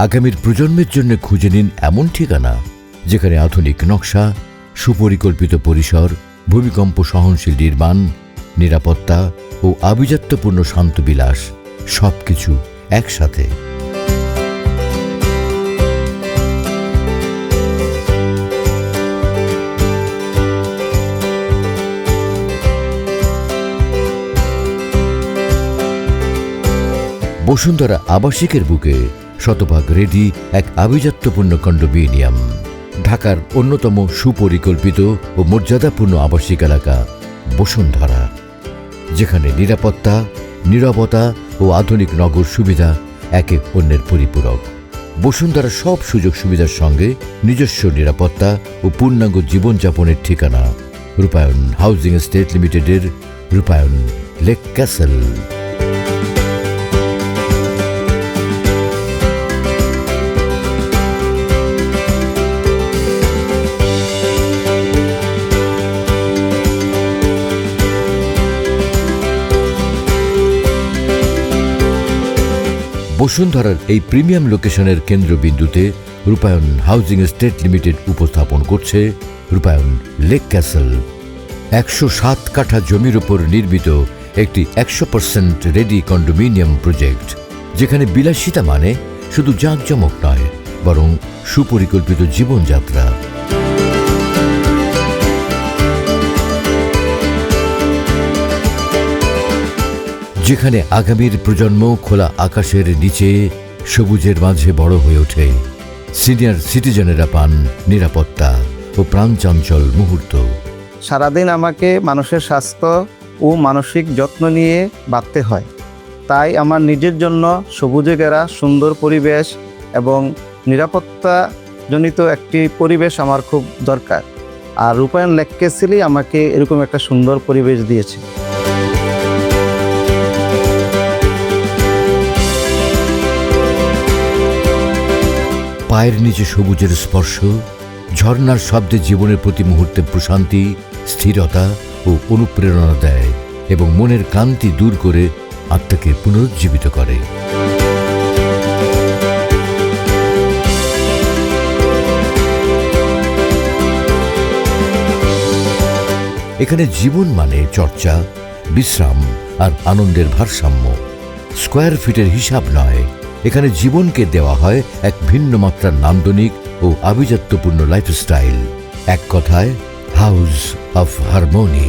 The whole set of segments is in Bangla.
আগামীর প্রজন্মের জন্য খুঁজে নিন এমন ঠিকানা যেখানে আধুনিক নকশা, সুপরিকল্পিত পরিসর, ভূমিকম্প সহনশীল নির্মাণ, নিরাপত্তা ও আভিজাত্যপূর্ণ শান্তবিলাস সবকিছু একসাথে। বসুন্ধরা আবাসিকের বুকে শতভাগ রেডি এক আভিজাত্যপূর্ণ কন্ডোমিনিয়াম। ঢাকার অন্যতম সুপরিকল্পিত ও মর্যাদাপূর্ণ আবাসিক এলাকা বসুন্ধরা, যেখানে নিরাপত্তা, নীরবতা ও আধুনিক নগর সুবিধা একে অন্যের পরিপূরক। বসুন্ধরা সব সুযোগ সুবিধার সঙ্গে নিজস্ব নিরাপত্তা ও পূর্ণাঙ্গ জীবনযাপনের ঠিকানা রূপায়ণ হাউজিং এস্টেট লিমিটেডের রূপায়ণ লেক ক্যাসেল। বসুন্ধরার এই প্রিমিয়াম লোকেশনের কেন্দ্রবিন্দুতে রূপায়ণ হাউজিং এস্টেট লিমিটেড উপস্থাপন করছে রূপায়ণ লেক ক্যাসেল। 107 কাঠা জমির উপর নির্মিত একটি 100% রেডি কন্ডোমিনিয়াম প্রজেক্ট, যেখানে বিলাসিতা মানে শুধু জাঁকজমক নয়, বরং সুপরিকল্পিত জীবনযাত্রা। যেখানে আগামীর প্রজন্ম খোলা আকাশের নিচে সবুজের মাঝে বড় হয়ে ওঠে, সিনিয়র সিটিজেনেরা পান নিরাপত্তা ও প্রাণচাঞ্চল মুহূর্ত। সারাদিন আমাকে মানুষের স্বাস্থ্য ও মানসিক যত্ন নিয়ে বাঁচতে হয়, তাই আমার নিজের জন্য সবুজে ঘেরা সুন্দর পরিবেশ এবং নিরাপত্তাজনিত একটি পরিবেশ আমার খুব দরকার। আর রূপায়ণ লেক ক্যাসেলই আমাকে এরকম একটা সুন্দর পরিবেশ দিয়েছে। পায়ের নিচে সবুজের স্পর্শ, ঝর্ণার শব্দে জীবনের প্রতি মুহূর্তে প্রশান্তি, স্থিরতা ও অনুপ্রেরণা দেয় এবং মনের ক্লান্তি দূর করে আত্মাকে পুনরুজ্জীবিত করে। এখানে জীবন মানে চর্চা, বিশ্রাম আর আনন্দের ভারসাম্য। স্কোয়ার ফিটের হিসাব নয়, এখানে জীবনকে দেওয়া হয় এক ভিন্ন মাত্রার নান্দনিক ও আভিজাত্যপূর্ণ লাইফস্টাইল। এক কথায় হাউস অফ হারমোনি।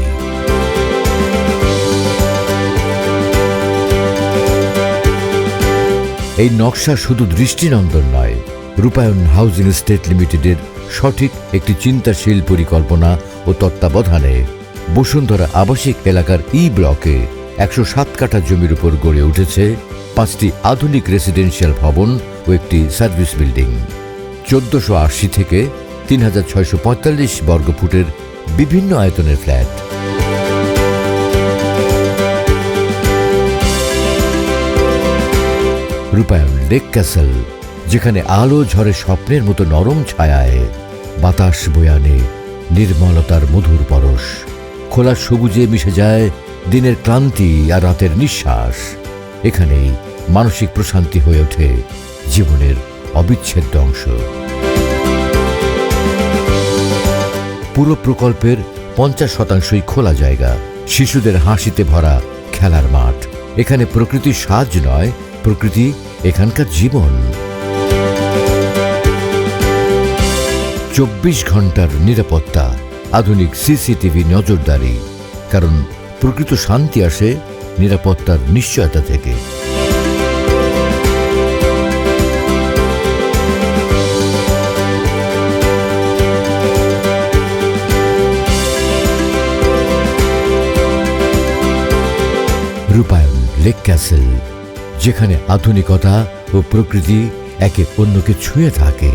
এই নকশা শুধু দৃষ্টিনন্দন নয়, রূপায়ণ হাউজিং এস্টেট লিমিটেডের সঠিক একটি চিন্তাশীল পরিকল্পনা ও তত্ত্বাবধানে বসুন্ধরা আবাসিক এলাকার ব্লকে 107 কাঠা জমির উপর গড়ে উঠেছে 5টি আধুনিক রেসিডেন্সিয়াল ভবন ও একটি সার্ভিস বিল্ডিং। 1480 থেকে 3645 বর্গফুটের বিভিন্ন আয়তনের ফ্ল্যাট। রূপায়ণ লেক ক্যাসেল, যেখানে আলো ঝরে স্বপ্নের মতো নরম ছায়ায়, বাতাস বয়ানে নির্মলতার মধুর পরশ, খোলা সবুজে মিশে যায় দিনের ক্লান্তি আর রাতের নিঃশ্বাস। এখানেই মানসিক প্রশান্তি হয়ে ওঠে জীবনের অবিচ্ছেদ্য অংশ। পুরো প্রকল্পের 50% খোলা জায়গা, শিশুদের হাসিতে ভরা খেলার মাঠ। এখানে প্রকৃতির সাজ নয়, প্রকৃতি এখানকার জীবন। 24 ঘন্টার নিরাপত্তা, আধুনিক সিসিটিভি নজরদারি, কারণ প্রকৃত শান্তি আসে নিরাপত্তার নিশ্চয়তা থেকে। রূপায়ণ লেক ক্যাসেল, যেখানে আধুনিকতা ও প্রকৃতি একে অন্যকে ছুঁয়ে থাকে।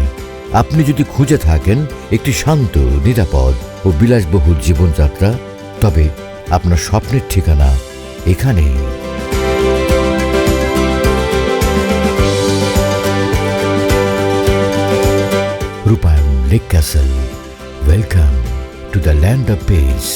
আপনি যদি খুঁজে থাকেন একটি শান্ত, নিরাপদ ও বিলাসবহুল জীবনযাত্রা, তবে আপনার স্বপ্নের ঠিকানা এখানেই। রূপায়ণ lake castle, welcome to the land of piece.